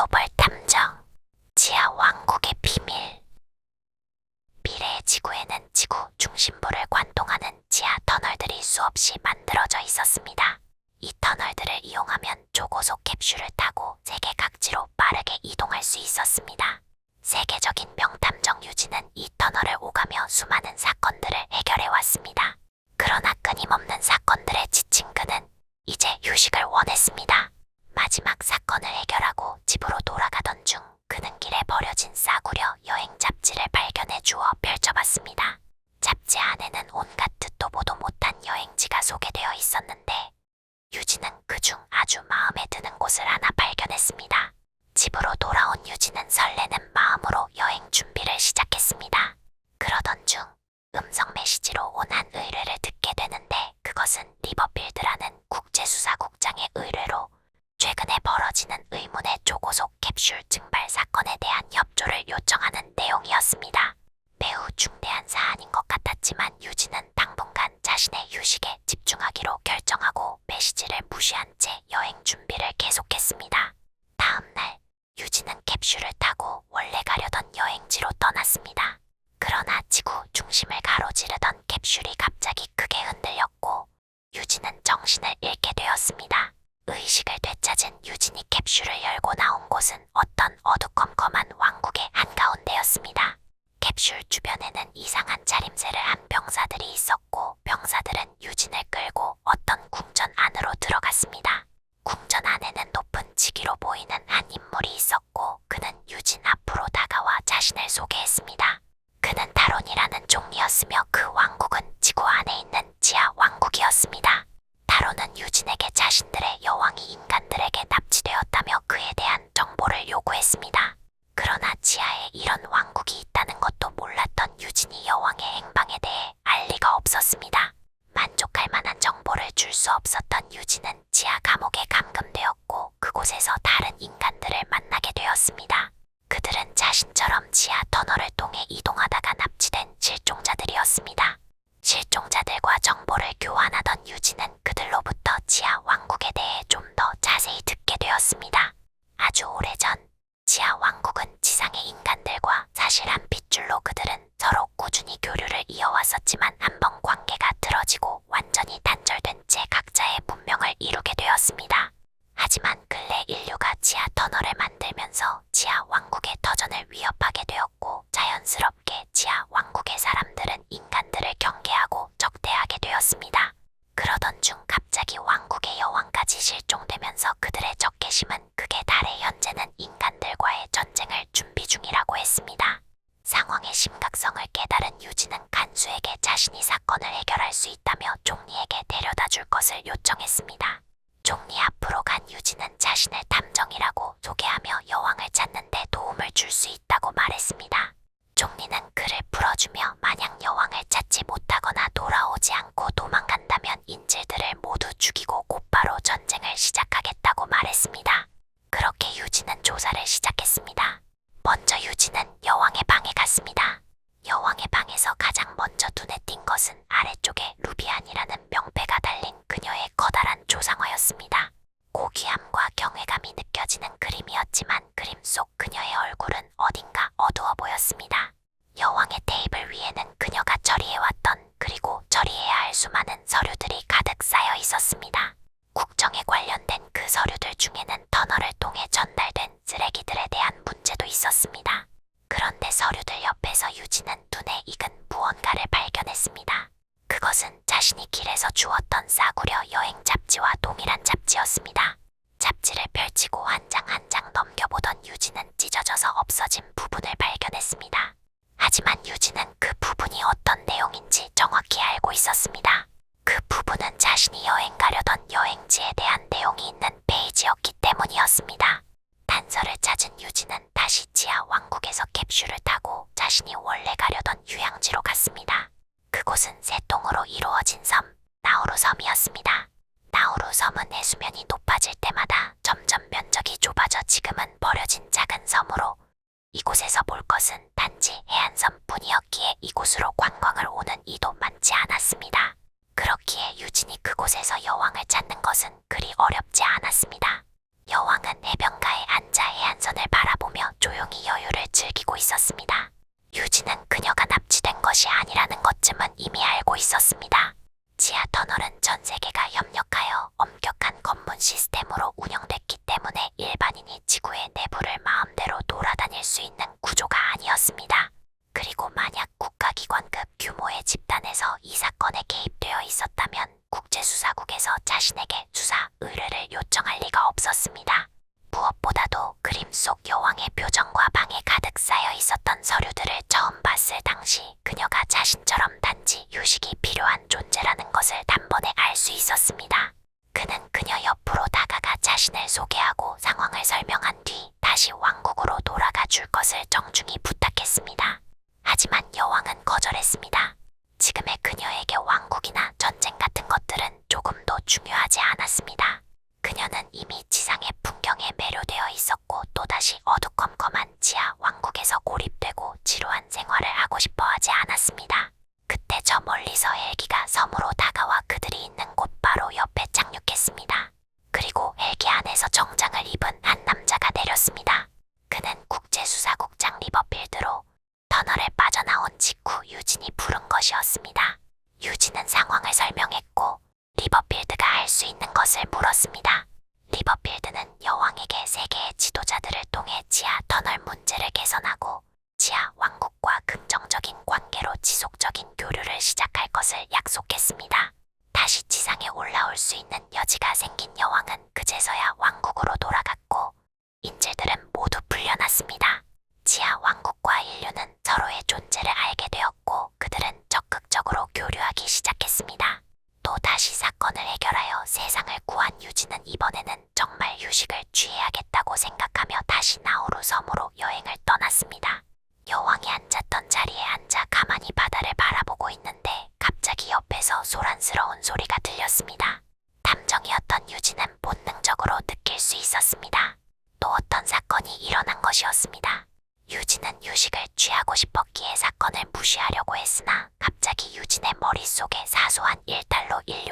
글로벌 탐정, 지하 왕국의 비밀. 미래의 지구에는 지구 중심부를 관통하는 지하 터널들이 수없이 만들어져 있었습니다. 이 터널들을 이용하면 초고속 캡슐을 타고 세계 각지로 빠르게 이동할 수 있었습니다. 세계적인 명탐정 유진은 이 터널을 오가며 수많은 사건들을 해결해 왔습니다. 그러나 끊임없는 사건들에 지친 그는 이제 휴식을 원했습니다. 마지막 사건을 해결하고 집으로 돌아가던 중 그는 길에 버려진 싸구려 여행 잡지를 발견해 주워 펼쳐봤습니다. 잡지 안에는 온갖 듣도 보도 못한 여행지가 소개되어 있었는데 유진은 그중 아주 마음에 드는 곳을 하나 발견했습니다. 집으로 돌아온 유진은 설레는 마음으로 여행 준비를 시작했습니다. 그러던 중 음성 메시지로 온 한 의뢰를 듣게 되는데 그것은 리버필드라는 국제수사국장의 의뢰로 최근에 벌어지는 의문의 초고속 캡슐 증발 사건에 대한 협조를 요청하는 내용이었습니다. 매우 중대한 사안인 것 같았지만 유진은 당분간 자신의 휴식에 집중하기로 결정하고 메시지를 무시한 채 여행 준비를 계속했습니다. 다음 날 유진은 캡슐을 타고 원래 가려던 여행지로 떠났습니다. 그러나 지구 중심을 가로지르던 캡슐이 갑자기 크게 흔들렸고 유진은 정신을 잃게 되었습니다. 의식을 되찾은 유진이 캡슐을 열고 나온 곳은 어떤 어두컴컴한 왕국의 한가운데였습니다. 캡슐 주변에는 이상한 차림새를 한 병사들이 있었고 병사들은 유진을 끌고 어떤 궁전 안으로 들어갔습니다. 궁전 안에는 높은 지기로 보이는 한 인물이 있었고 그는 유진 앞으로 다가와 자신을 소개했습니다. 그는 타론이라는 종이었으며 그 왕국은 지구 안에 있는 지하 왕국이었습니다. 타론은 유진에게 자신들의 여왕이 인간들에게 납치되었다며 그에 대한 정보를 요구했습니다. 그러나 지하에 이런 왕국이 있다는 것도 몰랐던 유진이 여왕의 행방에 대해 알 리가 없었습니다. 만족할 만한 정보를 줄 수 없었던 유진은 지하 감옥에 감금되었고 그곳에서 다른 인간들을 만나게 되었습니다. 그들은 자신처럼 지하 터널을 통해 이동하다가 납치된 실종자들이었습니다. 실종자들과 정보를 교환하던 유진은 그들로부터 지하 왕국에 대해 좀 더 자세히 듣게 되었습니다. 아주 오래전 지하 왕국은 지상의 인간들과 사실 한 핏줄로 그들은 서로 꾸준히 교류를 이어왔었지만 한번 관계가 틀어지고 완전히 단절된 채 각자의 문명을 이루게 되었습니다. 하지만 근래 인류가 지하 터널을 만들면서 지하 왕국의 터전을 위협하게 되었고 자연스럽게 지하 왕국의 사람들은 인간들을 경계하고 적대하게 되었습니다. 그러던 중 갑자기 왕국의 여왕까지 실종되면서 그들의 적개심은 극에 달해 현재는 인간들과의 전쟁을 준비 중이라고 했습니다. 상황의 심각성을 깨달은 유진은 간수에게 자신이 사건을 해결할 수 있다며 종리에게 데려다 줄 것을 요청했습니다. 종리 앞으로 간 유진은 자신을 탐정이라고 소개하며 여왕을 찾는 데 도움을 줄 수 있다고 말했습니다. 종리는 그를 풀어주며 만약 여왕을 찾지 못하거나 돌아오지 않고 도망간다면 인질들을 모두 죽이고 곧바로 전쟁을 시작하겠다고 말했습니다. 그렇게 유진은 조사를 시작했습니다. 먼저 유진은 여왕의 방에 갔습니다. 여왕의 방에서 가장 먼저 눈에 띈 것은 아래쪽에 루비안이라는 명패가 달린 그녀의 커다란 조상화였습니다. 고귀함과 경외감이 느껴지는 그림이었지만 그림 속 그녀의 얼굴은 어딘가 어두워 보였습니다. 여왕의 테이블 위에는 그녀가 처리해왔던 그리고 처리해야 할 수많은 서류들이 가득 쌓여 있었습니다. 국정에 관련된 그 서류들 중에는 터널을 통해 전달된 쓰레기들에 대한 문제도 있었습니다. 그런데 서류들 옆에서 유진은 눈에 익은 무언가를 발견했습니다. 그것은 자신이 길에서 주웠던 싸구려 여행 잡지와 동일한 잡지였습니다. 잡지를 펼치고 한 장 한 장 넘겨보던 유진은 찢어져서 없어진 부분을 발견했습니다. 하지만 유진은 그 부분이 어떤 내용인지 정확히 알고 있었습니다. 그 부분은 자신이 여행 가려던 여행지에 대한 내용이 있는 페이지였기 때문이었습니다. 단서를 찾은 유진은 다시 지하 왕국에서 캡슐을 타고 자신이 원래 가려던 휴양지로 갔습니다. 그곳은 세 통으로 이루어진 섬, 나우루 섬이었습니다. 나우루 섬은 해수면이 높아질 때마다 점점 면적이 좁아져 지금은 버려진 작은 섬으로 이곳에서 볼 것은 단지 해안섬뿐이었기에 이곳으로 관광을 오는 이도 많지 않았습니다. 그렇기에 유진이 그곳에서 여왕을 찾는 것은 그리 어렵지 않았습니다. 여왕은 해변가에 앉아 해안선을 그림 속 여왕의 표정과 방에 가득 쌓여 있었던 서류들을 처음 봤을 당시 그녀가 자신처럼 단지 휴식이 필요한 존재라는 것을 단번에 알 수 있었습니다. 그는 그녀 옆으로 다가가 자신을 소개하고 상황을 설명한 뒤 다시 왕국으로 돌아가 줄 것을 정중히 부탁했습니다. 하지만 여왕은 거절했습니다. 지금의 그녀에게 왕국이나 전쟁 같은 것들은 조금도 중요하지 않았습니다. 그녀는 이미 지상의 풍경에 매료되어 있었고 또다시 어두컴컴한 지하 왕국에서 고립되고 지루한 생활을 하고 싶어 하지 않았습니다. 그때 저 멀리서 헬기가 섬으로 다가와 그들이 있는 곳 바로 옆에 착륙했습니다. 그리고 헬기 안에서 정장을 입은 한 남자가 내렸습니다. 그는 국제수사국장 리버필드로 터널에 빠져나온 직후 유진이 부른 것이었습니다. 유진은 상황을 설명했고 리버필드가 할 수 있는 것을 물었습니다. 리버필드는 여왕에게 세계의 지도자들을 통해 지하 터널 문제를 개선하고 지하 왕국과 긍정적인 관계로 지속적인 교류를 시작할 것을 약속했습니다. 다시 지상에 올라올 수 있는 여지가 생긴 여왕은 그제서야 왕국으로 돌아갔고 인질들은 모두 풀려났습니다. 지하 왕국과 인류는 서로의 존재를 알게 되었고 그들은 적극적으로 교류하기 시작했습니다. 또 다시 사건을 해결하여 세상을 구한 유진은 이번에는 정말 휴식을 취해야겠다고 생각하며 다시 나우루 섬으로 여행을 떠났습니다. 여왕이 앉았던 자리에 앉아 가만히 바다를 바라보고 있는데 갑자기 옆에서 소란스러운 소리가 들렸습니다. 탐정이었던 유진은 본능적으로 느낄 수 있었습니다. 또 어떤 사건이 일어난 것이었습니다. 유진은 휴식을 취하고 싶었기에 사건을 무시하려고 했으나 갑자기 유진의 머릿속에 사소한 일탈로 인류